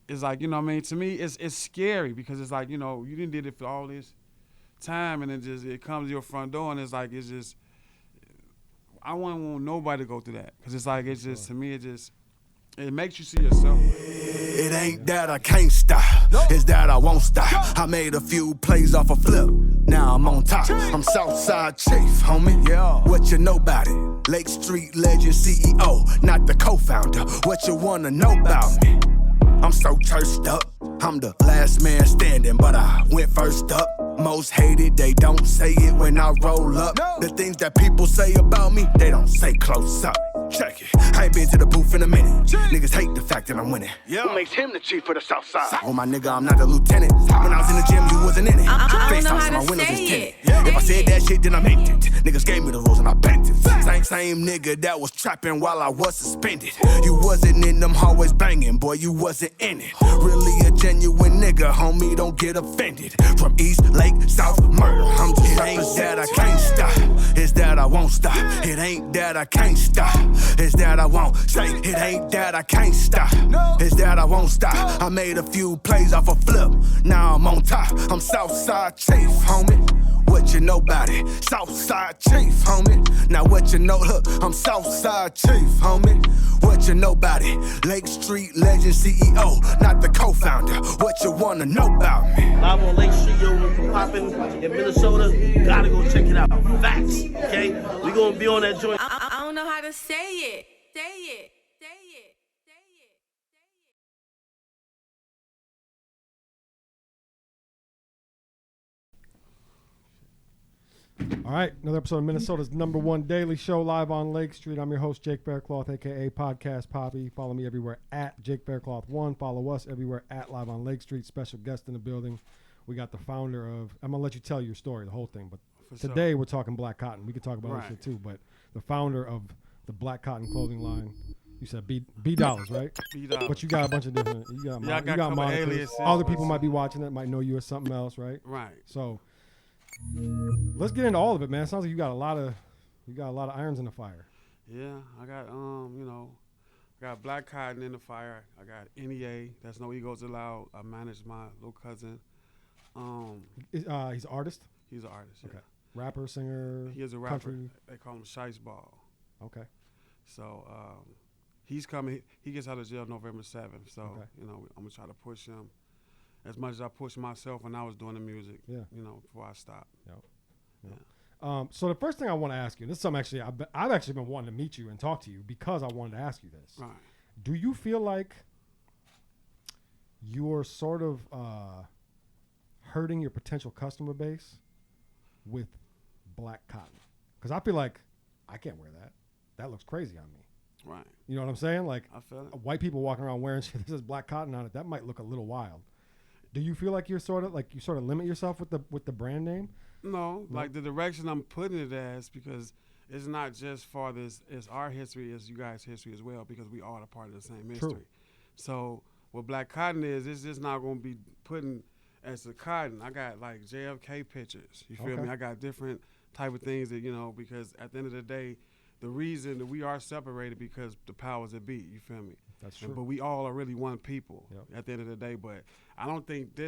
it's like, you know what I mean? To me, it's scary because it's like, you know, you didn't did it for all this time and it comes to your front door and it's just, I wouldn't want nobody to go through that because it's like, it's just, to me, it makes you see yourself. It ain't that I can't stop, it's that I won't stop. I made a few plays off a flip, now I'm on top. I'm Southside Chief, homie. Yeah. What you know about it? Lake Street legend CEO, not the co-founder. What you wanna know about me? I'm so cursed up. I'm the last man standing, but I went first up. Most hated, they don't say it when I roll up. The things that people say about me, they don't say close up. Check it. I ain't been to the booth in a minute. Niggas hate the fact that I'm winning. Who makes him the chief of the South Side? Oh, my nigga, I'm not a lieutenant. When I was in the gym, you wasn't in it. I don't know how to say it. If I said that shit, then I meant it. Niggas gave me the rules and I bent it. Same nigga that was trapping while I was suspended. You wasn't in them hallways banging, boy, you wasn't in it. Really a genuine nigga, homie, don't get offended. From East Lake, South Murder, I'm just it ain't that I can't stop, it's that I won't stop. It ain't that I can't stop, it's that I won't say. It ain't that I can't stop, it's that I won't stop. I made a few plays off a flip, now I'm on top. I'm Southside Chief, homie. What you know about it? Southside Chief, homie. Now what you know, look, I'm Southside Chief, homie. What you know about it? Lake Street legend CEO, not the co-founder. What you wanna know about me? Live on Lake Street, yo, we're popping in Minnesota. Gotta go check it out. Facts, okay? We gonna be on that joint. I don't know how to say it. Say it. Say it. All right, another episode of Minnesota's #1 daily show live on Lake Street. I'm your host, Jake Bearcloth, a.k.a. Podcast Poppy. Follow me everywhere at Jake Bearcloth1. Follow us everywhere at Live on Lake Street. Special guest in the building. We got the founder of, I'm going to let you tell your story, the whole thing, but today we're talking Black Cotton. We could talk about other shit too, but the founder of the Black Cotton clothing line. You said B Dollas, right? B Dollas. But you got a bunch of different, you got monikers. aliases. Other people might be watching it, might know you as something else, right? Right. So let's get into all of it, man. It sounds like you got a lot of irons in the fire. Yeah, I got I got Black Cotton in the fire. I got NEA. That's No Egos Allowed. I manage my little cousin. He's an artist. He's an artist. Okay. Yeah. Rapper, singer. He is a rapper. Country. They call him Shice Ball. Okay. So he's coming. He gets out of jail November 7th. So you know, I'm gonna try to push him as much as I pushed myself when I was doing the music. Yeah. You know, before I stopped. Yep. Yeah. So the first thing I want to ask you, this is something actually I've actually been wanting to meet you and talk to you because I wanted to ask you this. Right. Do you feel like you're sort of hurting your potential customer base with Black Cotton? Because I feel like I can't wear that. That looks crazy on me. Right. You know what I'm saying? Like I feel it. White people walking around wearing shit that says Black Cotton on it, that might look a little wild. Do you feel like you sort of limit yourself with the brand name? No, like the direction I'm putting it as, because it's not just for this, it's our history, it's you guys' history as well, because we all are part of the same history. True. So what Black Cotton is, it's just not going to be putting as the cotton. I got like JFK pictures, you feel me? I got different type of things that, you know, because at the end of the day, the reason that we are separated because the powers that be, you feel me? That's true. But we all are really one people Yep. at the end of the day. But I don't think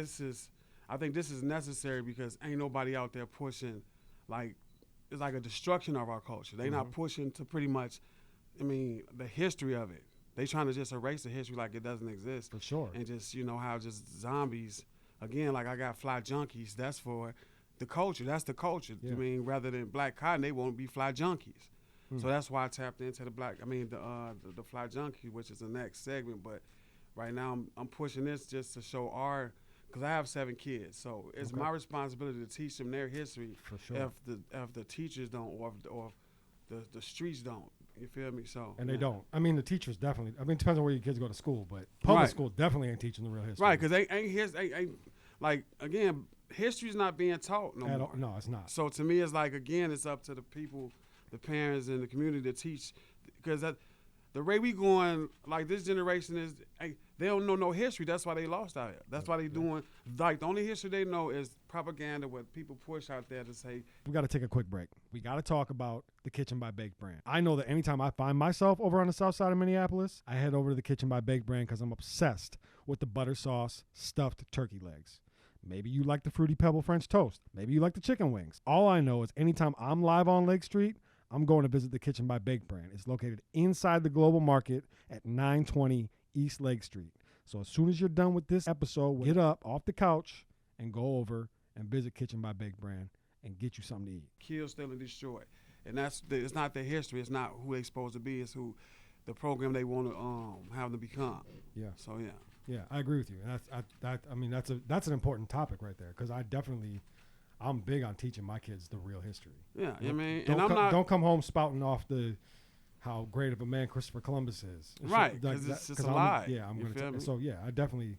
I think this is necessary because ain't nobody out there pushing, like, it's like a destruction of our culture. They not pushing to pretty much, I mean, the history of it. They trying to just erase the history like it doesn't exist. For sure. And just, you know, how just zombies, again, like I got Fly Junkies, that's for the culture. That's the culture. Yeah. I mean, rather than Black Cotton, they won't be Fly Junkies. So that's why I tapped into the the Fly Junkie, which is the next segment. But right now I'm pushing this just to show because I have 7 kids, so it's my responsibility to teach them their history. For sure. If the teachers don't, or if the streets don't, you feel me? So And they don't. I mean, the teachers definitely. I mean, it depends on where your kids go to school, but public school definitely ain't teaching the real history. Right, because ain't like, again, history's not being taught no more. No, it's not. So to me, it's like, again, it's up to the people, the parents and the community to teach, because the way we going, like this generation is, They don't know no history. That's why they lost out here. That's why they doing, like, the only history they know is propaganda, what people push out there to say. We got to take a quick break. We got to talk about the Kitchen by Bake brand. I know that anytime I find myself over on the south side of Minneapolis, I head over to the Kitchen by Bake brand because I'm obsessed with the butter sauce stuffed turkey legs. Maybe you like the Fruity Pebble French toast. Maybe you like the chicken wings. All I know is anytime I'm live on Lake Street, I'm going to visit the Kitchen by Bake brand. It's located inside the Global Market at 920 East Lake Street. So as soon as you're done with this episode, get up off the couch and go over and visit Kitchen by Bake brand and get you something to eat. Kill, steal, and destroy. And it's not their history. It's not who they're supposed to be. It's who the program they want to have them become. Yeah. So, yeah. Yeah, I agree with you. And that's an important topic right there because I'm big on teaching my kids the real history. Yeah, I mean, don't come home spouting off how great of a man Christopher Columbus is. Right, because it's just a lie. I'm going to. So yeah, I definitely,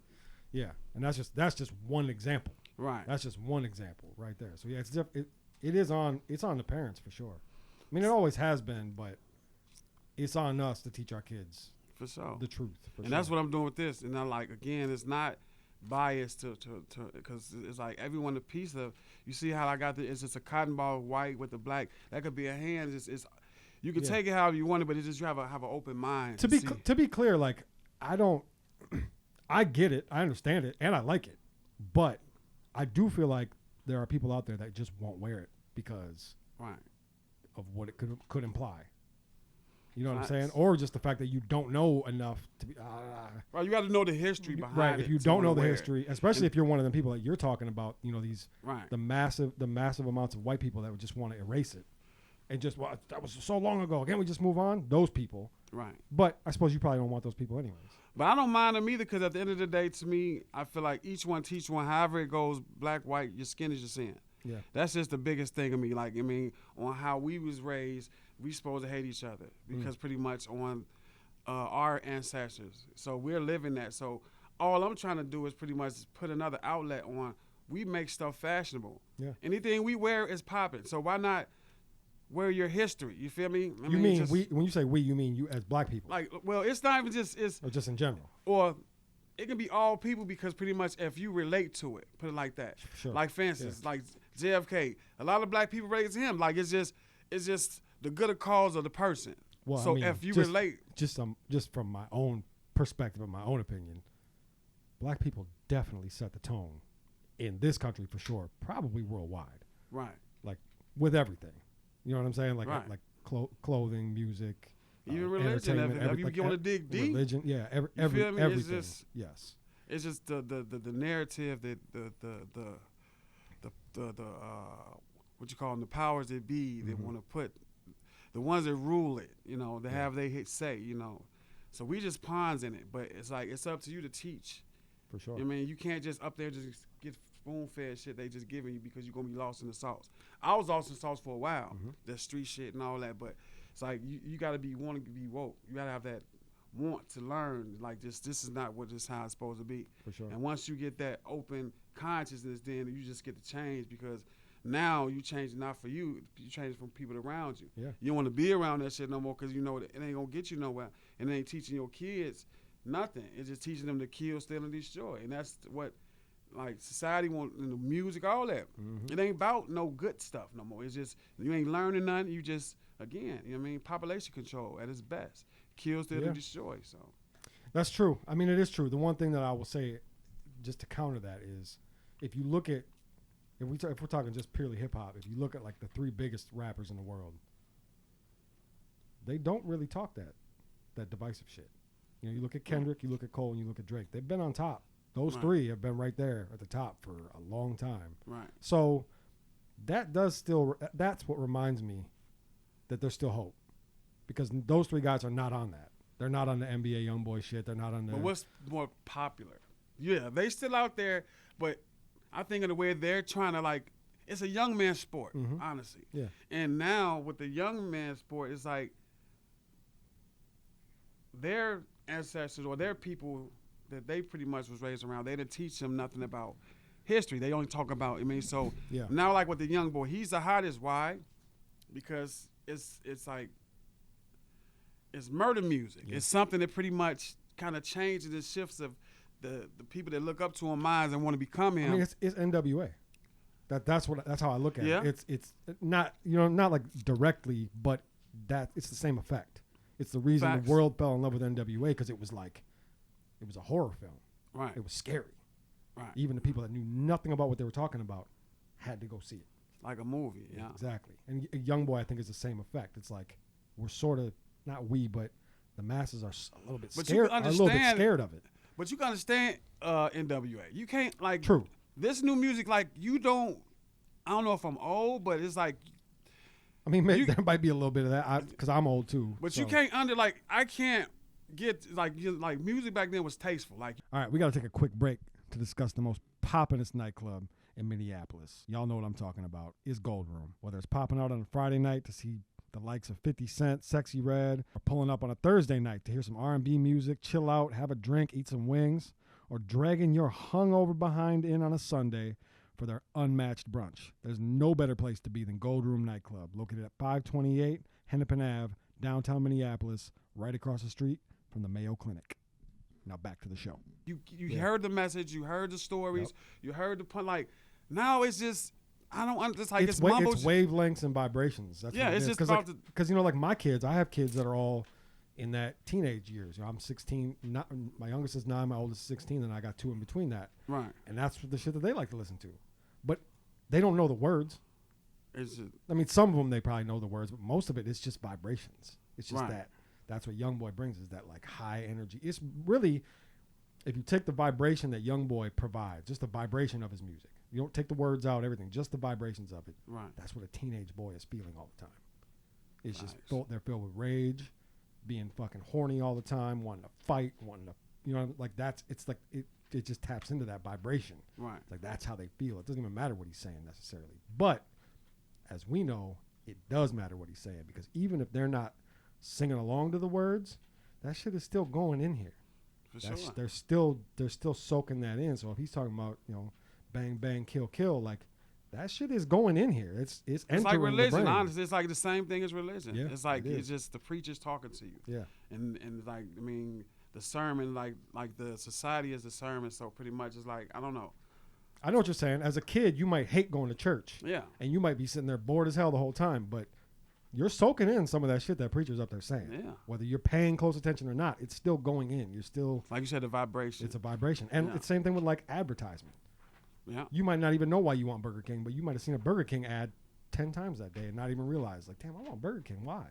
and that's just one example. Right. That's just one example right there. So yeah, it's on the parents for sure. I mean, it always has been, but it's on us to teach our kids for sure the truth. And that's what I'm doing with this. And I'm like, again, it's not biased to because it's like everyone a piece of. You see how I got it's just a cotton ball white with the black. That could be a hand. It's you can take it however you want it, but it's just you have an open mind. To be clear, like I get it, I understand it, and I like it, but I do feel like there are people out there that just won't wear it because of what it could imply. You know what I'm saying? Or just the fact that you don't know enough to be. Right, you got to know the history behind it. Right, if you don't know the history, especially if you're one of the people that you're talking about, these the massive amounts of white people that would just want to erase it. And just, that was so long ago. Can't we just move on? Those people. Right. But I suppose you probably don't want those people anyways. But I don't mind them either because at the end of the day, to me, I feel like each one teach one. However it goes, black, white, your skin is your sin. Yeah. That's just the biggest thing of me. Like, I mean, on how we was raised, we supposed to hate each other because pretty much on our ancestors. So we're living that. So all I'm trying to do is pretty much put another outlet on. We make stuff fashionable. Yeah. Anything we wear is popping. So why not wear your history? You feel me? You mean we? When you say we, you mean you as black people? Like, well, it's not even just or just in general. Or it can be all people because pretty much if you relate to it, put it like that. Sure. Like for instance, like JFK, a lot of black people relate to him. Like it's just the good cause of the person. Well, so if you relate, just from my own perspective and my own opinion, black people definitely set the tone in this country for sure, probably worldwide. Right. Like with everything. You know what I'm saying? Like right. like clothing, music, even religion. If you want to dig deep, religion, yeah, everything. It's just, yes, it's just the narrative, the what you call them, the powers that be that want to put the ones that rule it. They have they say. So we just pawns in it, but it's like it's up to you to teach. For sure. I mean, you can't just up there just get spoon-fed shit they just giving you because you're going to be lost in the sauce. I was lost in the sauce for a while, the street shit and all that, but it's like you got to want to be woke. You got to have that want to learn, like this is not what this how it's supposed to be. For sure. And once you get that open consciousness, then you just get to change because now you change not for you change from people around you. Yeah. You don't want to be around that shit no more because you know that it ain't going to get you nowhere. And it ain't teaching your kids nothing. It's just teaching them to kill, steal, and destroy. And that's what like society want in the music, all that. It ain't about no good stuff no more. It's just you ain't learning nothing. You just again, population control at its best. Kill, steal, and destroy. So that's true. I mean, it is true. The one thing that I will say, just to counter that, is if you look at if we're talking just purely hip hop, if you look at like the three biggest rappers in the world, they don't really talk that divisive shit. You look at Kendrick, you look at Cole, and you look at Drake. They've been on top. Those three have been right there at the top for a long time. Right. So that's what reminds me that there's still hope, because those three guys are not on that. They're not on the NBA YoungBoy shit. They're not on the. But what's more popular? Yeah, they still out there, but I think in the way they're trying to like, it's a young man sport, honestly. Yeah. And now with the young man sport, it's like their ancestors or their people that they pretty much was raised around, they didn't teach them nothing about history. They only talk about, so now like with the young boy, he's the hottest. Why? Because it's like, it's murder music. Yeah. It's something that pretty much kind of changes and shifts of the people that look up to him minds and want to become him. I mean, it's NWA. That's how I look at Yeah. it. It's not not like directly, but that it's the same effect. It's the reason Facts. the world fell in love with NWA because it was a horror film. Right. It was scary. Right. Even the people that knew nothing about what they were talking about had to go see it. Like a movie. Yeah. Exactly. And Young Boy, I think, is the same effect. It's like we're sort of not we, but the masses are a little bit But scared. you can Are a little bit understand- scared of it. But you can understand NWA. You can't like True. this new music. Like you don't. I don't know if I'm old, but it's like. I mean, maybe You- there might be a little bit of that because I'm old too. But so. you can't I can't get like music back then was tasteful. Like All right, we got to take a quick break to discuss the most poppin'est nightclub in Minneapolis. Y'all know what I'm talking about. Is Gold Room. Whether it's popping out on a Friday night to see the likes of 50 Cent, Sexy Red, or pulling up on a Thursday night to hear some R&B music, chill out, have a drink, eat some wings, or dragging your hungover behind in on a Sunday for their unmatched brunch. There's no better place to be than Gold Room Nightclub, located at 528 Hennepin Ave, downtown Minneapolis, right across the street from the Mayo Clinic. Now back to the show. you heard the message, you heard the stories, you heard the pun. Like now it's just I don't. It's like it's mumbo. It's wavelengths and vibrations. That's Yeah, what it it's is. just about because like my kids, I have kids that are all in that teenage years. I'm 16. My youngest is 9. My oldest is 16, and I got 2 in between that. Right. And that's the shit that they like to listen to, but they don't know the words. It's just, I mean, some of them they probably know the words, but most of it is just vibrations. It's just Right. that's what Young Boy brings is that like high energy. It's really, if you take the vibration that Young Boy provides, just the vibration of his music. You don't take the words out, everything, just the vibrations of it. Right. That's what a teenage boy is feeling all the time. It's just Nice. they're filled with rage, being fucking horny all the time, wanting to fight, wanting to, like it's like it just taps into that vibration. Right. It's like that's how they feel. It doesn't even matter what he's saying necessarily. But as we know, it does matter what he's saying because even if they're not singing along to the words, that shit is still going in here. For sure. They're still soaking that in. So if he's talking about, bang bang kill kill, like that shit is going in here. It's It's entering like the religion, brain. honestly. It's like the same thing as religion. Yeah, it's like it is. it's just the preacher's talking to you. Yeah. And like I mean the sermon like the society is the sermon, so pretty much it's like I don't know. I know what you're saying. As a kid, you might hate going to church. Yeah. And you might be sitting there bored as hell the whole time, but you're soaking in some of that shit that preacher's up there saying. Yeah. Whether you're paying close attention or not, it's still going in. You're still, Like you said, the vibration. it's a vibration. And Yeah. it's the same thing with like advertisement. Yeah. You might not even know why you want Burger King, but you might have seen a Burger King ad 10 times that day and not even realize, like, damn, I want Burger King. Why?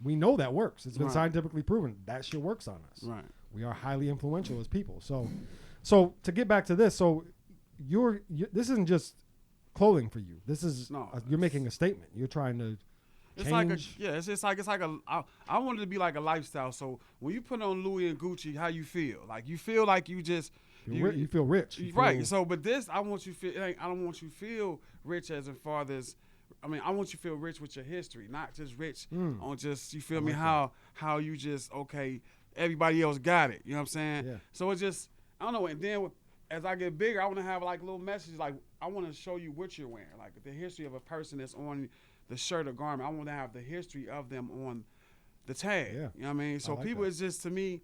We know that works. It's been Right. scientifically proven. That shit works on us. Right. We are highly influential as people. So to get back to this, so this isn't just clothing for you. This is No, you're making a statement. You're trying to It's change. like it's like I want it to be like a lifestyle. So when you put on Louis and Gucci, how you feel? Like you feel like you just you feel rich. You right. feel- So but this I want you feel. I don't want you feel rich as in far as. I mean, I want you to feel rich with your history, not just rich on just you feel me how you just okay. Everybody else got it. You know what I'm saying? Yeah. So it's just I don't know. And then as I get bigger, I want to have like little messages. Like I want to show you what you're wearing, like the history of a person that's on the shirt or garment. I want to have the history of them on the tag. Yeah. You know what I mean? So like people, that. it's just to me,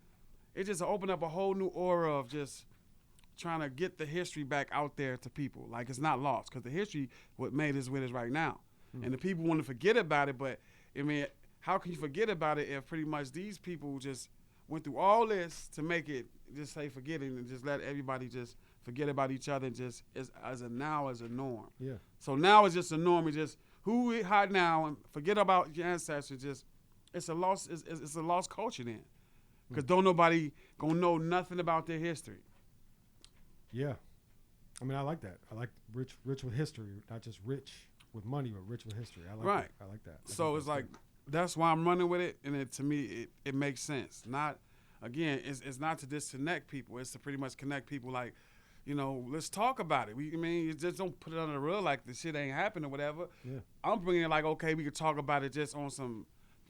it just opened up a whole new aura of just trying to get the history back out there to people. Like it's not lost because the history what made us with us right now, and the people want to forget about it. But I mean, how can you forget about it if pretty much these people just went through all this to make it just say forget it and just let everybody just forget about each other and just as a norm. Yeah. So now it's just a norm. It's just who we hide now and forget about your ancestors. Just it's a lost culture then, because don't nobody gonna know nothing about their history. Yeah. I mean, I like that. I like rich with history, not just rich with money, but rich with history. I like Right. that. I like that. I So think it's that's like good. that's why I'm running with it, and to me it makes sense. Not again, it's not to disconnect people. It's to pretty much connect people. Like, let's talk about it. You just don't put it under the rug like the shit ain't happened or whatever. Yeah. I'm bringing it like okay, we could talk about it just on some.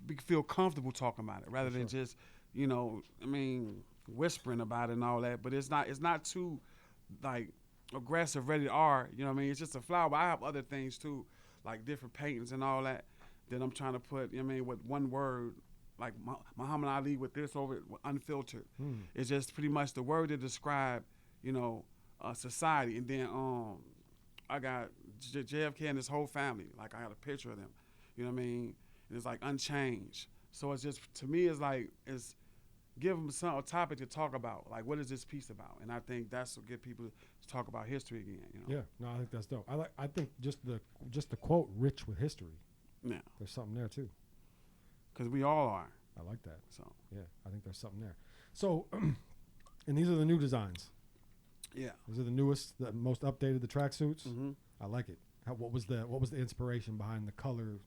We can feel comfortable talking about it rather than just whispering about it and all that. But it's not too like aggressive, rated R. You know what I mean? It's just a flower. But I have other things too, like different paintings and all that I'm trying to put. With one word like Muhammad Ali with this over it, unfiltered. It's just pretty much the word to describe, society. And then I got JFK and his whole family. Like I got a picture of them. You know what I mean? And it's like unchanged. So it's just, to me, it's give them a topic to talk about. Like, what is this piece about? And I think that's what get people to talk about history again. Yeah, no, I think that's dope. I think just the quote, rich with history. Yeah. There's something there too. Because we all are. I like that. So yeah, I think there's something there. So, and these are the new designs. yeah. These are the newest, the most updated, the tracksuits. Mm-hmm. I like it. What was the inspiration behind the color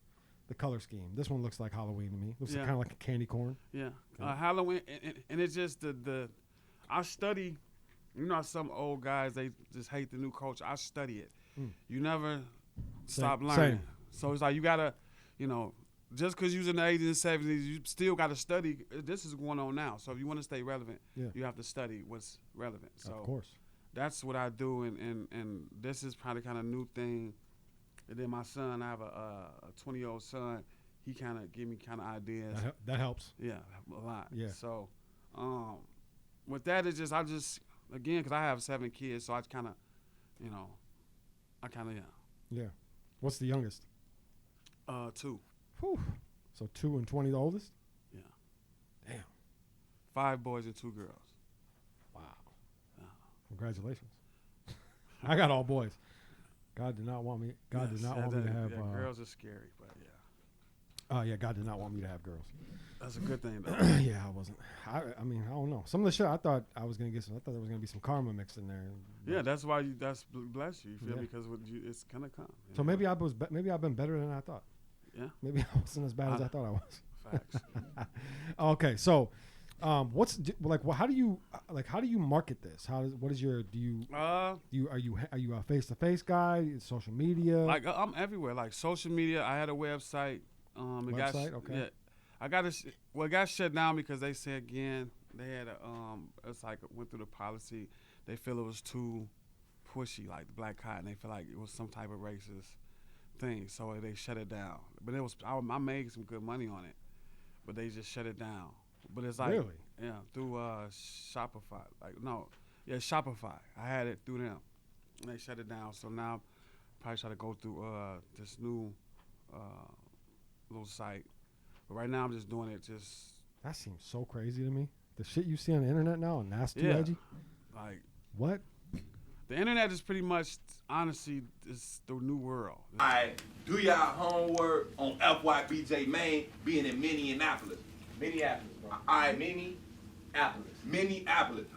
scheme? This one looks like Halloween to me. Looks kind of like a candy corn. Yeah. Halloween, and it's just I study, some old guys, they just hate the new culture. I study it. You never stop learning. Same. So it's like you got to, just because you was in the 80s and 70s, you still got to study. This is going on now. So if you want to stay relevant, you have to study what's relevant. So of course. That's what I do, and this is probably kind of new thing. And then my son, I have a 20-year-old son. He kind of give me kind of ideas. That helps. Yeah, a lot. Yeah. So, with that, it's just again, because I have 7 kids, so I kind of, Yeah. What's the youngest? 2. Whew. So 2 and 20 the oldest? Yeah. Damn. 5 boys and 2 girls. Wow. Congratulations. I got all boys. God did not want me. God did not want me to have. Girls are scary, but yeah. Yeah. God did not want me to have girls. That's a good thing, though. Yeah, I wasn't. I mean, I don't know. Some of the shit I thought I was gonna get some. I thought there was gonna be some karma mixed in there. Yeah, that's why that's bless you. You feel me? Because it's gonna come. So maybe I've been better than I thought. Yeah. Maybe I wasn't as bad as I thought I was. Facts. Okay, so. How do you market this? Are you a face-to-face guy? Social media? Like I'm everywhere. Like social media. I had a website. Okay. Yeah, it got shut down because they said again they had it's like went through the policy. They feel it was too pushy, like the black cotton. They feel like it was some type of racist thing, so they shut it down. But I made some good money on it, but they just shut it down. But it's like, really? Yeah, through Shopify. Shopify. I had it through them, and they shut it down. So now, probably try to go through this new little site. But right now, I'm just doing it. That seems so crazy to me. The shit you see on the internet now, and that's too edgy. Like what? The internet is pretty much, honestly, it's the new world. All right, do y'all homework on FYBJ Maine being in Minneapolis. Minneapolis, bro. All right, Minneapolis.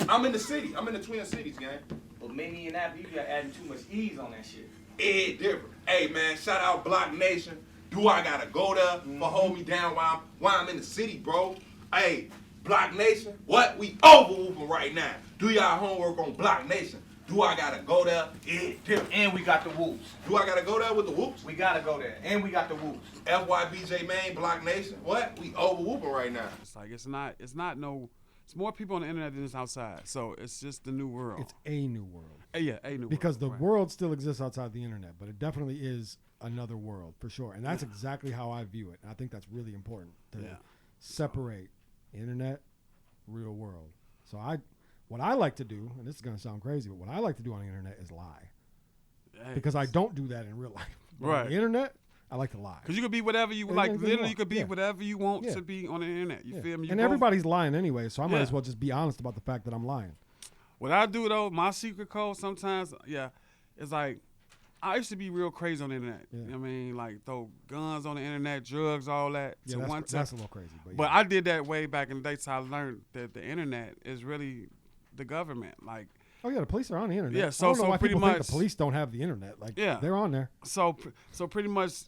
I'm in the city. I'm in the Twin Cities, gang. But Minneapolis, you got adding too much E's on that shit. It different. Hey, man, shout out Block Nation. Do I gotta go there for hold me down while I'm in the city, bro? Hey, Block Nation, what? We overwhooping right now. Do y'all homework on Block Nation. Do I gotta go there? It different. And we got the whoops. Do I gotta go there with the whoops? We gotta go there. And we got the whoops. FYBJ Maine, Block Nation, what? We overwhooping right now. It's like it's more people on the internet than it's outside. So it's just the new world. It's a new world. Yeah, a new because world. Because the world still exists outside the internet, but it definitely is another world for sure. And that's exactly how I view it. And I think that's really important to separate internet, real world. So what I like to do, and this is going to sound crazy, but what I like to do on the internet is lie. Because I don't do that in real life. But on the internet, I like to lie. Because you could be whatever you like. Literally, you could be whatever you want to be on the internet. You feel me? And everybody's lying anyway, so I might as well just be honest about the fact that I'm lying. What I do, though, my secret code sometimes, it's like, I used to be real crazy on the internet. Yeah. You know what I mean? Like, throw guns on the internet, drugs, all that. Yeah, that's a little crazy. But I did that way back in the day, so I learned that the internet is really the government. Like, oh yeah, the police are on the internet. Yeah, I don't know why people think the police don't have the internet. Like, they're on there. So pretty much,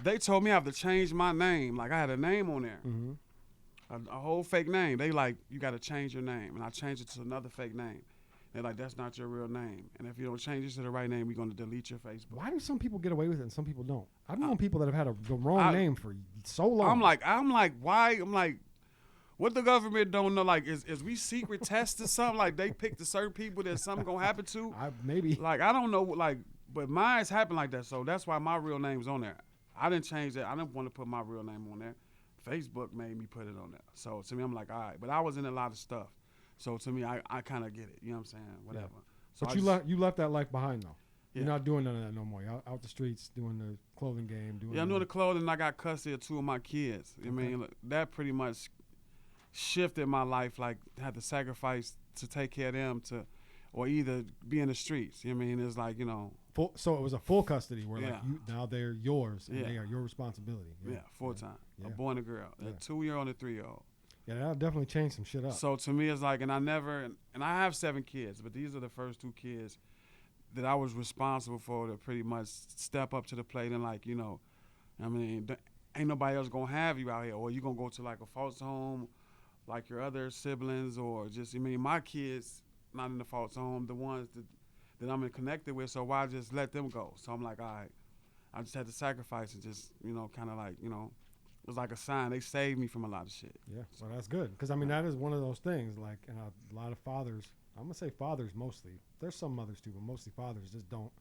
they told me I have to change my name. Like, I had a name on there, a whole fake name. They like, you got to change your name, and I changed it to another fake name. They're like, that's not your real name, and if you don't change it to the right name, we're going to delete your Facebook. Why do some people get away with it and some people don't? I've known people that have had the wrong name for so long. I'm like, why? I'm like, what the government don't know? Like, is we secret test or something? Like, they pick the certain people that something gonna happen to? Maybe. Like, I don't know. Like, but mine's happened like that, so that's why my real name's on there. I didn't change that. I didn't want to put my real name on there. Facebook made me put it on there. So to me, I'm like, all right. But I was in a lot of stuff. So to me, I kind of get it. You know what I'm saying? Whatever. So But you left that life behind though. You're not doing none of that no more. You're out the streets doing the clothing game. I'm doing the clothing. And I got custody of 2 of my kids. I mean, look, that pretty much shifted my life. Like, had to sacrifice to take care of them or either be in the streets. You know what I mean? It's like, so it was a full custody where like now they're yours and they are your responsibility. Yeah, full time. A boy and a girl. A 2-year-old and a 3-year-old. Yeah, that'll definitely change some shit up. So to me, it's like, and I have 7 kids, but these are the first 2 kids that I was responsible for to pretty much step up to the plate and like, I mean, ain't nobody else gonna have you out here, or you gonna go to like a foster home like your other siblings, or just, I mean, my kids not in the foster home, the ones that I'm connected with, so why just let them go? So I'm like, all right, I just had to sacrifice and just, kind of like, it was like a sign. They saved me from a lot of shit. Yeah, so that's good. Because, I mean, that is one of those things, like, and a lot of fathers, I'm going to say fathers mostly. There's some mothers too, but mostly fathers just don't,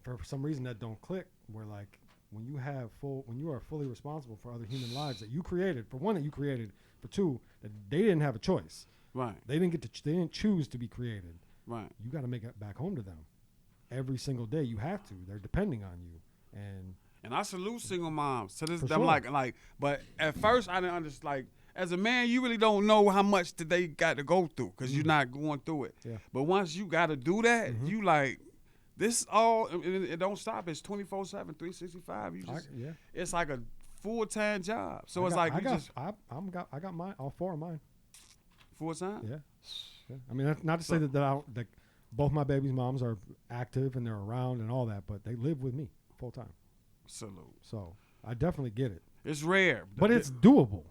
for some reason that don't click, where like, when you are fully responsible for other human lives that you created, for one, that you created, for 2, that they didn't have a choice. Right. They didn't choose to be created. Right. You got to make it back home to them. Every single day you have to. They're depending on you. And I salute single moms to this. I'm sure. like, but at first I didn't understand. Like, as a man, you really don't know how much that they got to go through because you're not going through it. Yeah. But once you got to do that, you like, this all, it don't stop. It's 24/7, 365. You just, it's like a full-time job. So I got mine, all 4 of mine. Full-time? Yeah. I mean, that's not to say that both my baby's moms are active and they're around and all that, but they live with me full-time. Salute. So I definitely get it. It's rare. But it's doable.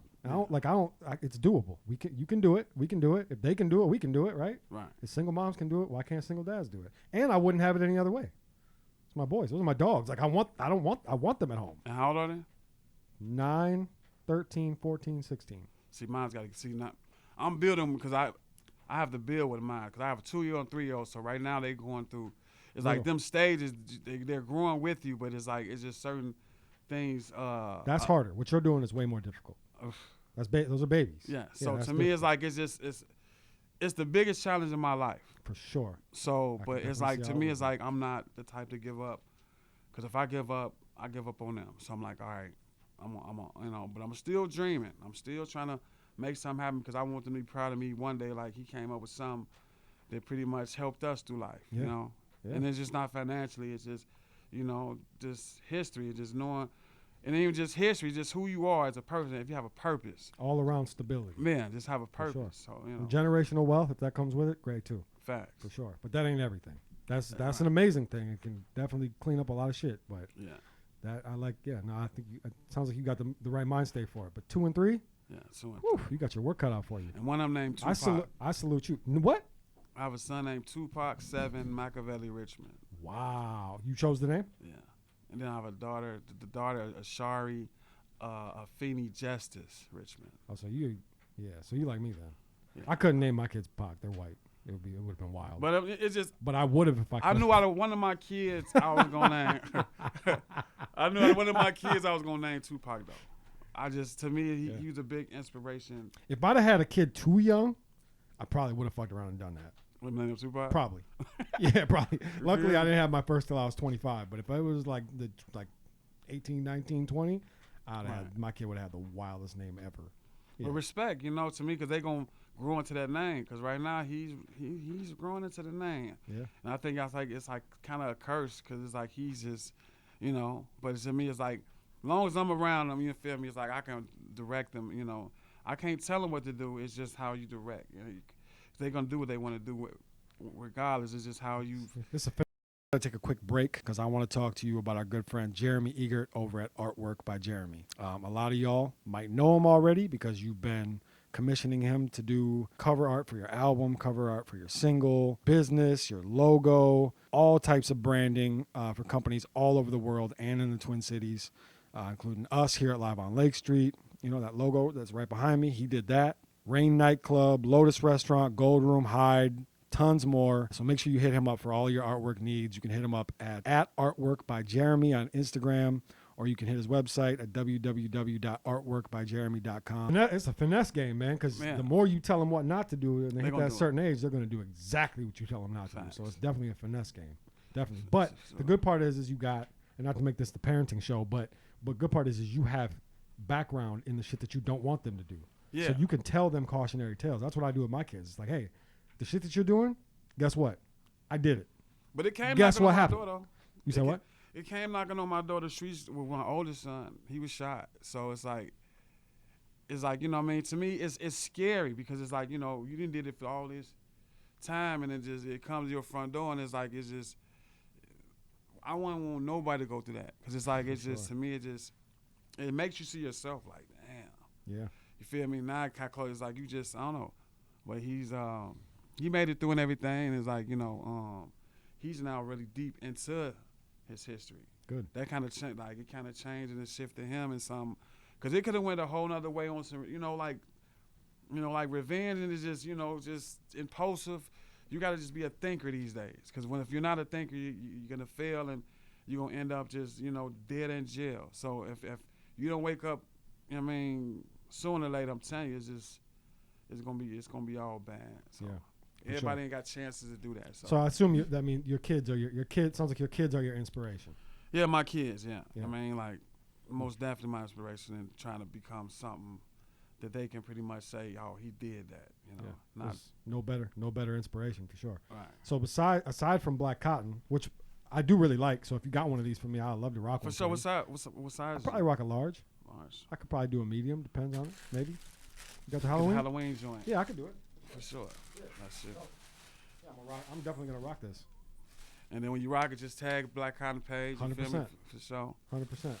It's doable. You can do it. We can do it. If they can do it, we can do it, right? Right. If single moms can do it, why can't single dads do it? And I wouldn't have it any other way. It's my boys. Those are my dogs. Like I want them at home. And how old are they? 9, 13, 14, 16. See, mine's got to see now. I'm building because I have to build with mine because I have a 2-year-old and 3-year-old. So right now they going through. It's like them stages. They're growing with you, but it's like it's just certain things. That's harder. What you're doing is way more difficult. Those are babies. Yeah. So to me, it's like it's the biggest challenge in my life. For sure. So, but it's like to me, it's like I'm not the type to give up, because if I give up, I give up on them. So I'm like, all right, but I'm still dreaming. I'm still trying to make something happen because I want them to be proud of me one day. Like he came up with something that pretty much helped us through life. Yeah. Yeah. And it's just not financially. It's just, just history. It's just knowing. And even just history, just who you are as a person. If you have a purpose. All around stability. Man, just have a purpose. Sure. So, And generational wealth, if that comes with it, great too. Facts. For sure. But that ain't everything. That's an amazing thing. It can definitely clean up a lot of shit. But that I like, I think it sounds like you got the right mind state for it. But 2 and 3? Yeah, 2 and 3. You got your work cut out for you. And one of them named Tupac. I salute you. What? I have a son named Tupac 7 Machiavelli Richmond. Wow. You chose the name? Yeah. And then I have a daughter, Ashari Afeni Justice Richmond. Oh, so you like me then. Yeah. I couldn't name my kids Pac. They're white. It would have been wild. But it's just. But I would have if I could. I knew out of one of my kids I was gonna name. I knew out of one of my kids I was gonna name Tupac though. To me, he was a big inspiration. If I'd have had a kid too young, I probably would have fucked around and done that. What name of Tupac? Probably. Yeah, probably. Luckily, I didn't have my first till I was 25. But if it was like 18, 19, 20, my kid would have had the wildest name ever. Yeah. But respect, to me, because they gonna grow into that name. Because right now he's growing into the name. Yeah. And I think it's like kind of a curse because it's like he's just, But to me, it's like as long as I'm around him, you feel me? It's like I can direct them. I can't tell them what to do. It's just how you direct. They're going to do what they want to do regardless. It's just how you. I'm going to take a quick break because I want to talk to you about our good friend Jeremy Egert over at Artwork by Jeremy. A lot of y'all might know him already because you've been commissioning him to do cover art for your album, cover art for your single, business, your logo, all types of branding for companies all over the world and in the Twin Cities, including us here at Live on Lake Street. That logo that's right behind me, he did that. Rain Nightclub, Lotus Restaurant, Gold Room, Hyde, tons more. So make sure you hit him up for all your artwork needs. You can hit him up at Artwork by Jeremy on Instagram or you can hit his website at www.artworkbyjeremy.com. And it's a finesse game, man, because the more you tell them what not to do, and they hit that certain age, they're going to do exactly what you tell them not to do. So it's definitely a finesse game, definitely. But the good part is you got, and not to make this the parenting show, but good part is you have background in the shit that you don't want them to do. Yeah. So you can tell them cautionary tales. That's what I do with my kids. It's like, hey, the shit that you're doing, guess what? I did it. But it came guess what happened? My door, though. You said what? It came knocking on my door. The streets with my oldest son. He was shot. So it's like, you know what I mean? To me, it's scary because it's like, you know, you didn't did it for all this time, and it comes to your front door, and it's just, I wouldn't want nobody to go through that because it's like, to me, it makes you see yourself like, damn. Yeah. You feel me? Now, it's like, you just, I don't know. But he made it through and everything, and it's like, you know, he's now really deep into his history. Good. That kind of changed, it kind of changed and it shifted him in some, because it could have went a whole nother way on some, like revenge, and it's just, just impulsive. You got to just be a thinker these days, because if you're not a thinker, you're going to fail, and you're going to end up just, dead in jail. So if you don't wake up, sooner or later, I'm telling you, it's going to be all bad. So. Yeah. Everybody ain't got chances to do that. So I assume your kids are your kids. Sounds like your kids are your inspiration. Yeah, my kids. Yeah. Most definitely my inspiration in trying to become something that they can pretty much say, "Oh, he did that." No better inspiration for sure. Right. So aside from Black Cotton, which I do really like, so if you got one of these for me, I'd love to rock one. For sure. What size? I'd probably rock a large. Large. I could probably do a medium. Depends on it. Maybe. You got the Halloween? Halloween joint. Yeah, I could do it. For sure. Yeah. That's it. Yeah, I'm definitely gonna rock this. And then when you rock it, just tag Black Cotton page. 100%. For sure. 100%.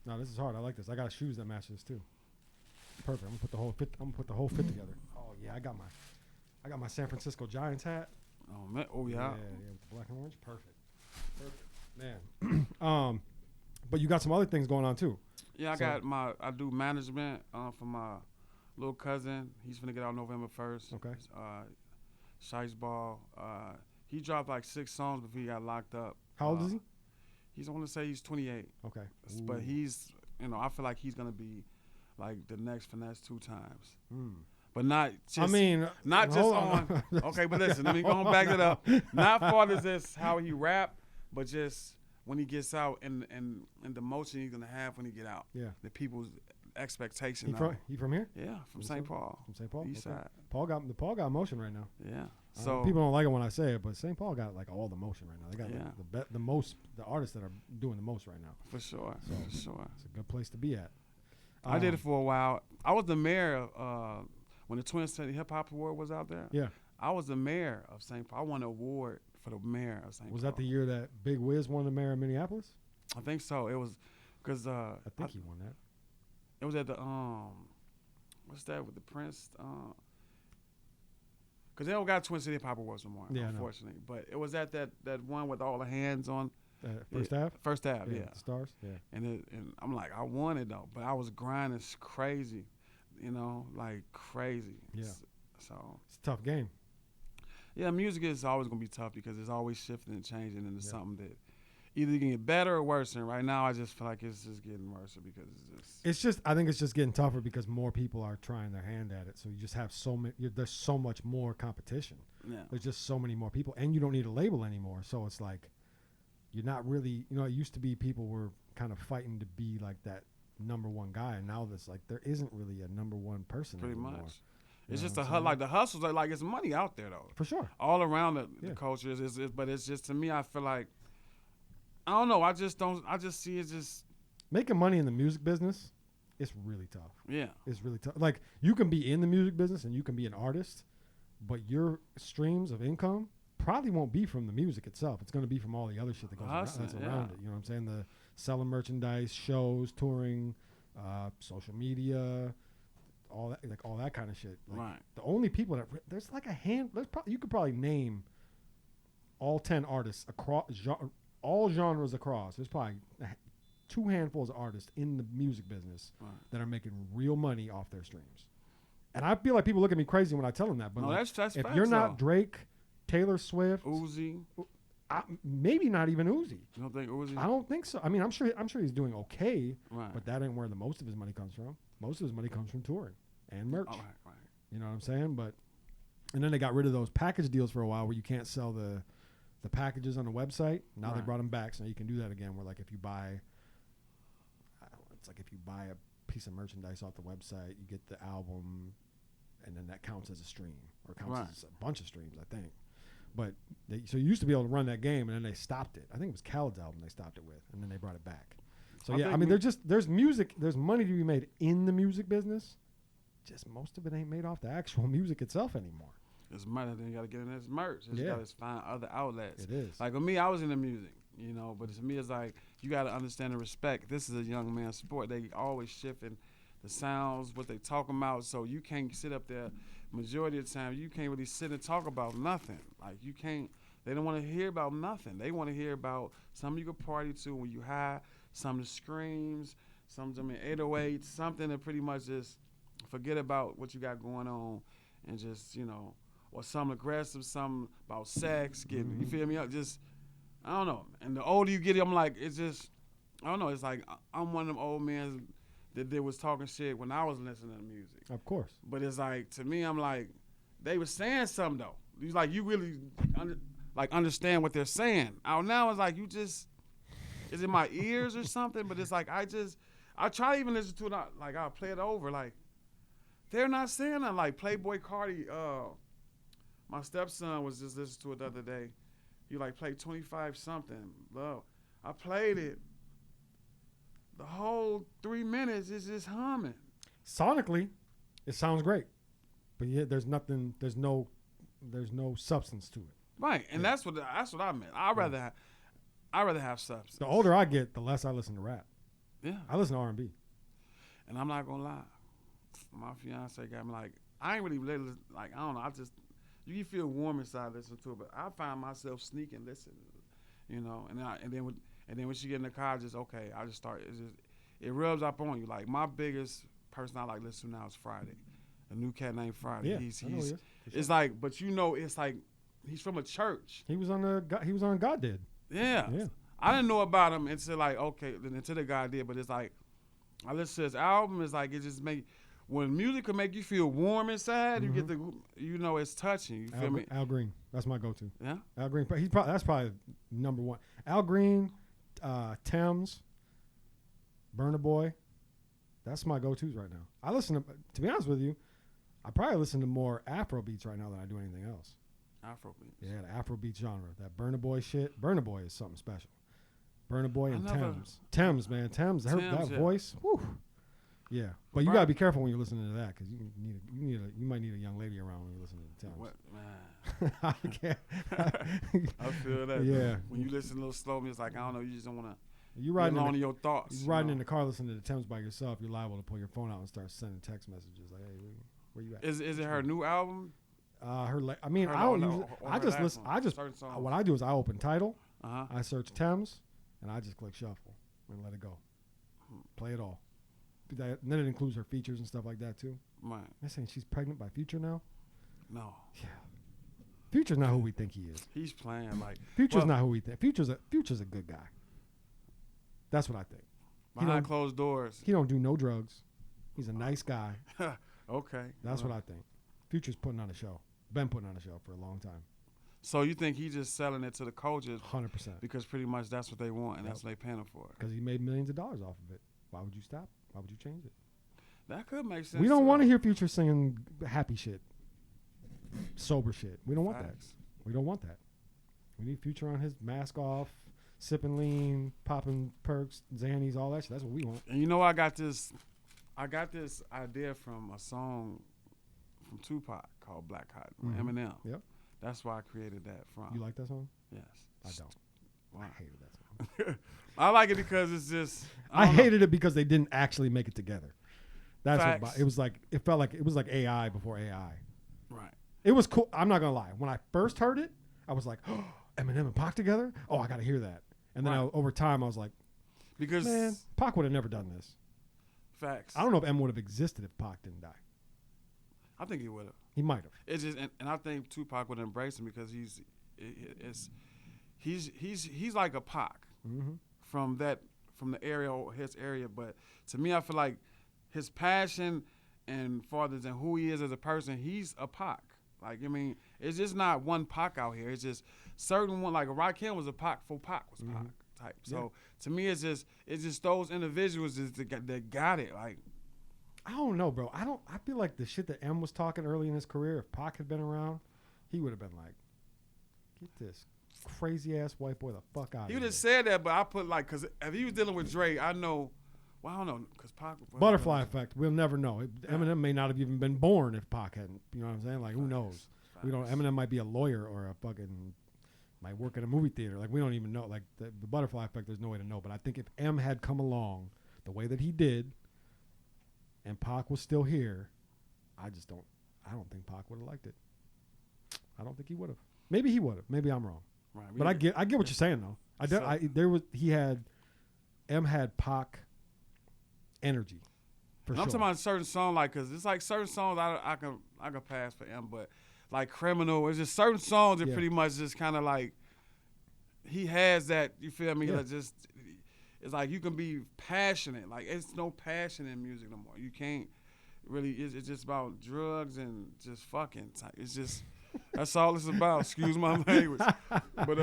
No, this is hard. I like this. I got shoes that match this too. Perfect. I'm gonna put the whole fit together. Oh yeah, I got my San Francisco Giants hat. Oh man. Oh yeah. Yeah, with the black and orange. Perfect, man. But you got some other things going on too. Yeah, I do management for my little cousin. He's gonna get out November 1st. Okay. Shice Ball. He dropped like 6 songs before he got locked up. How old is he? I want to say he's 28. Okay. But he's, I feel like he's gonna be like the next Finesse 2 times. But not just. Not just on. Okay, but listen, let me go and back it up. Not far as this how he rap, but just when he gets out and the motion he's gonna have when he get out. Yeah. The people's expectation. He from here? Yeah, from St. Paul. From St. Paul. East side. Paul got motion right now. Yeah. So people don't like it when I say it, but St. Paul got like all the motion right now. They got the artists that are doing the most right now. For sure. So for sure. It's a good place to be at. I did it for a while. I was the mayor when the Twin City Hip Hop Award was out there. Yeah. I was the mayor of St. Paul. I won an award for the mayor of St. Paul. Was that the year that Big Wiz won the mayor of Minneapolis? I think so. It was because I think he won that. It was at the what's that with the Prince? Because they don't got Twin City Hip Hop Awards no more, unfortunately. But it was at that one with all the hands on. First Ave? First Ave, yeah. The stars, yeah. And I'm like, I won it though, but I was grinding crazy, like crazy. Yeah. So it's a tough game. Yeah, music is always gonna be tough because it's always shifting and changing into something that either you can get better or worse. And right now, I just feel like it's just getting worse because I think it's just getting tougher because more people are trying their hand at it. So you just have so many. There's so much more competition. Yeah. There's just so many more people, and you don't need a label anymore. So it's like you're not really. It used to be people were kind of fighting to be like that number one guy, and now there's like there isn't really a number one person pretty anymore. Much. It's just the hustles. Like it's money out there though. For sure. All around the culture is, but it's just to me, I feel like. I don't know. I just see it just making money in the music business. It's really tough. Yeah, it's really tough. Like you can be in the music business and you can be an artist, but your streams of income probably won't be from the music itself. It's going to be from all the other shit that goes around it. You know what I'm saying? The selling merchandise, shows, touring, social media, all that kind of shit. Like, right. The only people there's like a hand. You could probably name all 10 artists across. All genres across. There's probably 2 handfuls of artists in the music business that are making real money off their streams. And I feel like people look at me crazy when I tell them that. But no, that's if facts, you're not Drake, Taylor Swift, Uzi, Maybe not even Uzi. You don't think Uzi? I don't think so. I mean, I'm sure he's doing okay, Right. but that ain't where the most of his money comes from. Most of his money comes from touring and merch. Right. You know what I'm saying? And then they got rid of those package deals for a while where you can't sell the packages on the website. Now they brought them back, so you can do that again. Where like if you buy, it's like if you buy a piece of merchandise off the website, you get the album, and then that counts as a stream or counts as a bunch of streams, I think. But so you used to be able to run that game, and then they stopped it. I think it was Khaled's album they stopped it with, and then they brought it back. So I mean, there's music, there's money to be made in the music business. Just most of it ain't made off the actual music itself anymore. It's money, then you got to get in this merch. You got to find other outlets. It is. Like with me, I was in the music, but to me, it's like you got to understand and respect. This is a young man's sport. They always shifting the sounds, what they talking about. So you can't sit up there. Majority of the time, you can't really sit and talk about nothing. Like you can't. They don't want to hear about nothing. They want to hear about something you can party to when you high, some of the screams, some 808s, something to pretty much just forget about what you got going on, and just or some aggressive, something about sex, getting you feel me? Just I don't know. And the older you get, I'm like, it's just I don't know. It's like I'm one of them old men that they was talking shit when I was listening to music. Of course. But it's like to me, I'm like, they was saying something though. It's like you really understand what they're saying. Now it's like you just is it my ears or something? But it's like I try to even listen to it. Like I'll play it over. Like they're not saying that. Like Playboy Cardi. My stepson was just listening to it the other day. He played 25 something. Love. I played it. The whole 3 minutes is just humming. Sonically, it sounds great, but yet there's nothing. There's no substance to it. Right, and that's what I meant. I'd rather have substance. The older I get, the less I listen to rap. Yeah, I listen to R&B. And I'm not gonna lie, my fiance got me I ain't really I don't know. You can feel warm inside listening to it, but I find myself sneaking listening, and then when she get in the car, I just start. It rubs up on you. Like my biggest person I like listening to now is Friday, a new cat named Friday. Yeah, It's like, but it's like he's from a church. He was on God Did. Yeah. I didn't know about him until until the guy did. But it's like I listen to his album. It's like it just when music can make you feel warm inside. You get it's touching. You feel me? Al Green, that's my go-to. Yeah. Al Green, that's probably number one. Al Green, Thames, Burna Boy. That's my go-tos right now. I listen to be honest with you, I probably listen to more Afro beats right now than I do anything else. Afro beats. Yeah, the Afro beat genre. That Burna Boy shit. Burna Boy is something special. Burna Boy and Thames. Thames, man. Thames, that voice. Whew. Yeah, but you gotta be careful when you're listening to that because you might need a young lady around when you're listening to Thames. What, man? I can't. I feel that. Yeah. When you listen a little slow, it's like I don't know. You just don't want to. You riding alone in your thoughts. You riding in the car listening to the Thames by yourself. You're liable to pull your phone out and start sending text messages like, "Hey, where you at?" Is it her new album? I don't use. I just listen. What I do is I open Tidal. I search Thames, and I just click shuffle and let it go. Play it all. And then it includes her features and stuff like that too. Right. They're saying she's pregnant by Future now. No. Yeah. Future's not who we think he is. He's playing like Future's not who we think. Future's a good guy. That's what I think. Behind closed doors. He don't do no drugs. He's a nice guy. Okay. That's what I think. Future's putting on a show. Been putting on a show for a long time. So you think he's just selling it to the culture? 100%. Because pretty much that's what they want and that's what they paying him for. Because he made millions of dollars off of it. Why would you stop? Why would you change it? That could make sense. We don't want to hear Future singing happy shit, sober shit. We don't want that. We don't want that. We need Future on his mask off, sipping lean, popping perks, Xannies, all that shit. That's what we want. And I got this idea from a song from Tupac called Black Cotton, Eminem. Yep. That's why I created that from. You like that song? Yes. I don't. Wow. I hated that song. I like it because it's just. I hated it because they didn't actually make it together. That's Facts. what it was like. It felt like it was like AI before AI. Right. It was cool. I'm not gonna lie. When I first heard it, I was like, oh, Eminem and Pac together? Oh, I gotta hear that. And then over time, I was like, because man, Pac would have never done this. Facts. I don't know if M would have existed if Pac didn't die. I think he would have. He might have. It's just, and I think Tupac would embrace him because he's like a Pac Mm-hmm. from the area or his area. But to me, I feel like his passion and farther than who he is as a person, he's a Pac. Like, I mean, it's just not one Pac out here. It's just certain one. Like Rakim was a Pac before Pac was Pac type. So to me, it's just those individuals that got it. Like, I don't know, bro. I feel like the shit that M was talking early in his career, if Pac had been around, he would have been like, get this crazy ass white boy the fuck out he of would here. have said that, but I put like, because if he was dealing with Dre, I know. Well, I don't know, because Pac. Butterfly effect. We'll never know. Eminem may not have even been born if Pac hadn't. You know what I'm saying? Like, who knows? We don't. Eminem might be a lawyer or a fucking might work at a movie theater. Like, we don't even know. Like the butterfly effect. There's no way to know. But I think if M had come along the way that he did, and Pac was still here, I don't think Pac would have liked it. I don't think he would have. Maybe he would have. Maybe I'm wrong. Right, But I get what you're saying though. M had Pac energy. For I'm sure. talking about certain songs, like, cause it's like certain songs I can pass for M, but like Criminal, it's just certain songs that pretty much just kind of like he has that. You feel me? Yeah. Like just it's like you can be passionate. Like, it's no passion in music no more. You can't really. It's just about drugs and just fucking type. It's just that's all it's about. Excuse my language, but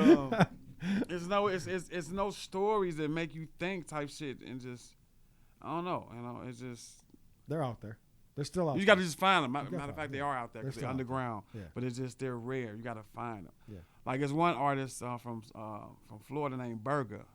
it's no stories that make you think type shit and just. I don't know. You know, it's just They're out there. They're still out there. you got to just find them. Matter gotta of find fact, them. they are out there because They're they're still out there. underground. Yeah. But it's just they're rare. You got to find them. Yeah. Like there's one artist from Florida named Burger.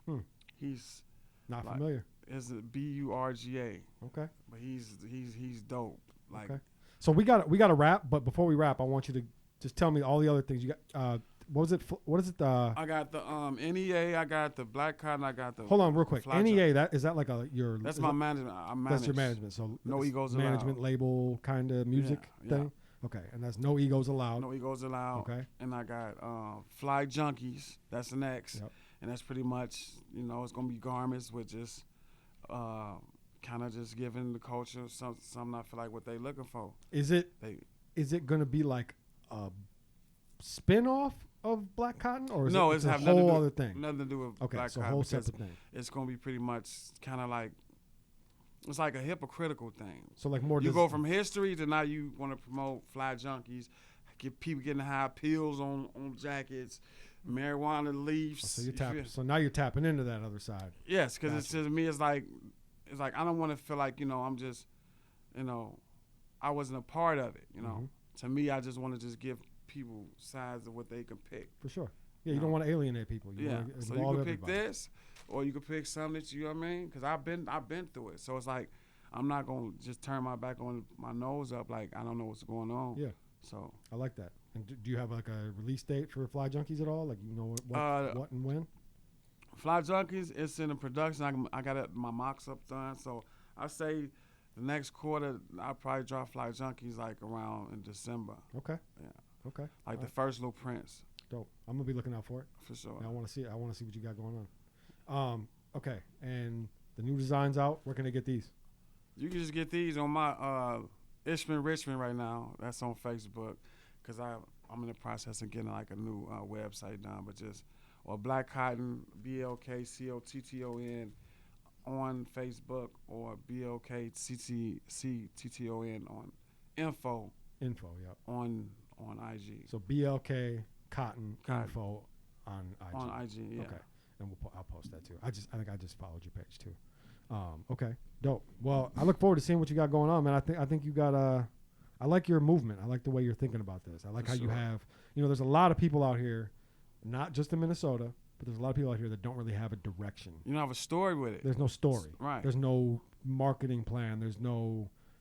Hmm. He's Not like, familiar. It's Burga. Okay. But he's dope. Like Okay. So we got to wrap, but before we wrap, I want you to just tell me all the other things you got. What was it? What is it? I got the NEA. I got the Black Cotton. I got the. Hold on, real quick. Fly NEA. Is that like your? That's is my that- management. I manage. That's your management. So No it's egos management allowed. label kind of music Yeah, thing. Okay, and that's no egos allowed. No egos allowed. Okay. And I got Fly Junkies. That's the next. Yep. And that's pretty much, it's gonna be garments with just kind of just giving the culture something I feel like what they looking for. Is it They going to be like a spin-off of Black Cotton, or is no, it it's a have whole nothing to do, other thing? Nothing to do with Okay, Black so Cotton whole because separate thing. it's gonna be pretty much kind of like it's like a hypocritical thing. So like more. You go from history to now you want to promote Fly Junkies, get people getting high pills on jackets, marijuana leaves. So you're you feel- tapping. So now you're tapping into that other side. Yes, because it's Gotcha. to me it's like I don't want to feel like I'm just I wasn't a part of it. Mhm. To me I just want to just give people sides of what they can pick. For sure. Yeah, you No. don't want to alienate people. You Yeah, want to so you involve can pick everybody. this, or you can pick something that you know what I mean. Because I've been through it, so it's like I'm not gonna just turn my back on my nose up like I don't know what's going on. Yeah. So I like that. And do you have like a release date for Fly Junkies at all? Like what and when? Fly Junkies, it's in the production. I got my mocks up done, so I say the next quarter I'll probably drop Fly Junkies like around in December. Okay. Yeah. Okay. Like the first little prints Dope. I'm gonna be looking out for it. for sure. I want to see it. I want to see what you got going on. Okay. And the new designs out. Where can they get these? You can just get these on my Ishman Richmond right now. That's on Facebook, cause I'm in the process of getting like a new website done. But or Black Cotton BLKCOTTON on Facebook or BLKCTTON on info Info. Yep. on IG. So BLK Cotton Cotton. Info on IG. On IG, yeah. Okay. And I'll post that too. I think I just followed your page too. Okay. Dope. Well, I look forward to seeing what you got going on, man. I think you got I like your movement. I like the way you're thinking about this. I like For how you sure. have, there's a lot of people out here, not just in Minnesota, but there's a lot of people out here that don't really have a direction. You don't have a story with it. There's no story. Right. There's no marketing plan.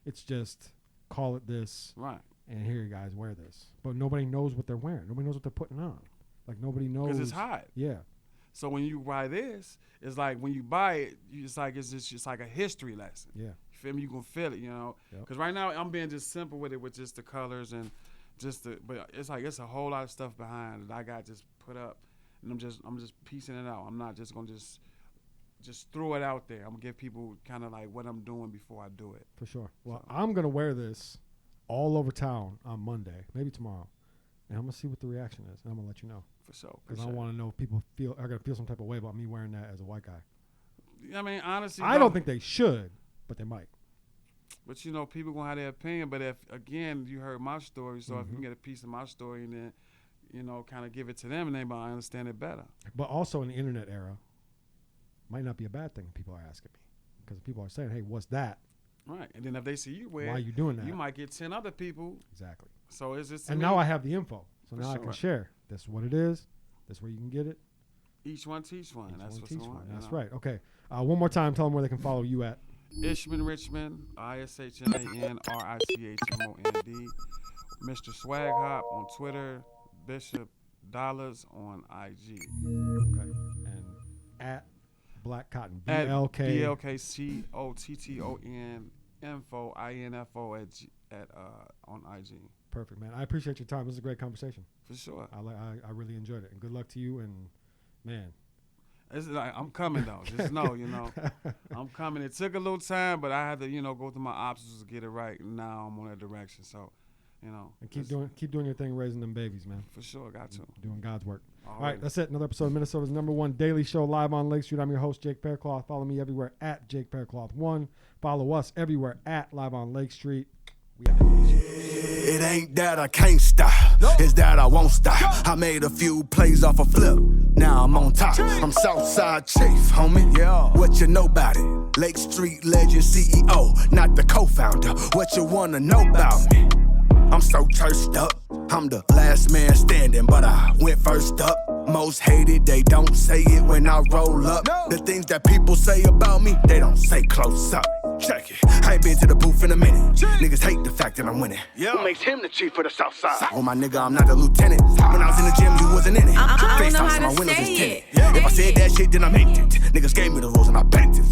It's just call it this. Right. And here you guys wear this. But nobody knows what they're wearing. Nobody knows what they're putting on. Like nobody knows. Because it's hot. Yeah. So when you buy this, it's like when you buy it, it's just like a history lesson. Yeah. You feel me? You can feel it, Yep. Because right now I'm being just simple with it, with just the colors and but it's like it's a whole lot of stuff behind that I got just put up, and I'm just piecing it out. I'm not just gonna just throw it out there. I'm gonna give people kind of like what I'm doing before I do it. For sure. Well, I'm going to wear this all over town on Monday, maybe tomorrow. And I'm gonna see what the reaction is, and I'm gonna let you know. For sure. Because I want to know if people are gonna feel some type of way about me wearing that as a white guy. I mean, honestly, I don't think they should, but they might. But you know, people gonna have their opinion. But if again, you heard my story, so if you get a piece of my story and then, you know, kind of give it to them, and they might understand it better. But also in the internet era, might not be a bad thing. People are asking me because people are saying, "Hey, what's that?" Right, and then if they see you wear, Why are you doing that? You might get 10 other people. Exactly. So it's just. And now I have the info, so now I can sure. share. This is what it is. This is where you can get it. Each one teach one. That's what's going on. That's right. Okay. One more time, tell them where they can follow you at. Ishman Richmond, ISHMANRICHMOND. Mr. Swagghop on Twitter. Bishop Dollas on IG. Okay. And at Black Cotton. BLKCOTTON info on IG. Perfect, man. I appreciate your time. This is a great conversation. For sure. I really enjoyed it. And good luck to you. And man, it's like, I'm coming though. Just know, you know, I'm coming. It took a little time, but I had to, you know, go through my obstacles to get it right. And now I'm on that direction. So, you know, and keep doing your thing, raising them babies, man. For sure, got to. Doing God's work. All right, that's it. Another episode of Minnesota's #1 daily show live on Lake Street. I'm your host, Jake Faircloth. Follow me everywhere at Jake Faircloth1. Follow us everywhere at Live on Lake Street. We out. It ain't that I can't stop, it's that I won't stop. I made a few plays off a flip, now I'm on top. I'm Southside Chief, homie, yeah. What you know about it? Lake Street legend CEO, not the co-founder. What you wanna know about me? I'm so churched up, I'm the last man standing, but I went first up. Most hated, they don't say it when I roll up. The things that people say about me, they don't say close up. Check it, I ain't been to the booth in a minute. Niggas hate the fact that I'm winning. Who makes him the chief of the South Side? Oh my nigga, I'm not the lieutenant. When I was in the gym, you wasn't in it. I don't know FaceTime, how my to windows is say tinted. it. If I said that shit, then I meant it. Niggas gave me the rules and I bent it.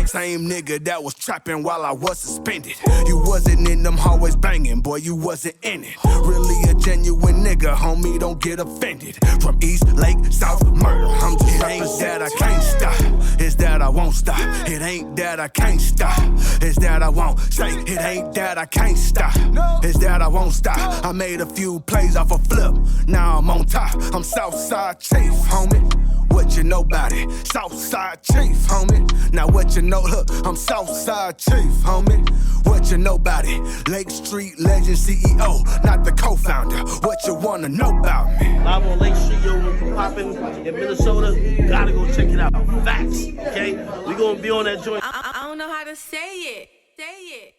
Same nigga that was trapping while I was suspended. You wasn't in them hallways banging, boy, you wasn't in it. Really a genuine nigga, homie, don't get offended. From East Lake, South Murder, I'm just it ain't that I can't stop, it's that I won't stop. It ain't that I can't stop, it's that I won't say. It ain't that I can't stop, it's that I won't stop. I made a few plays off a flip, now I'm on top. I'm Southside Chief, homie. What you know about it? Southside Chief, homie. Now what you know, look, I'm Southside Chief, homie. What you know about it? Lake Street legend CEO, not the co-founder. What you wanna know about me? Live on Lake Street, yo, we're popping in Minnesota. Gotta go check it out. Facts, okay? We gonna be on that joint. I don't know how to say it. Say it.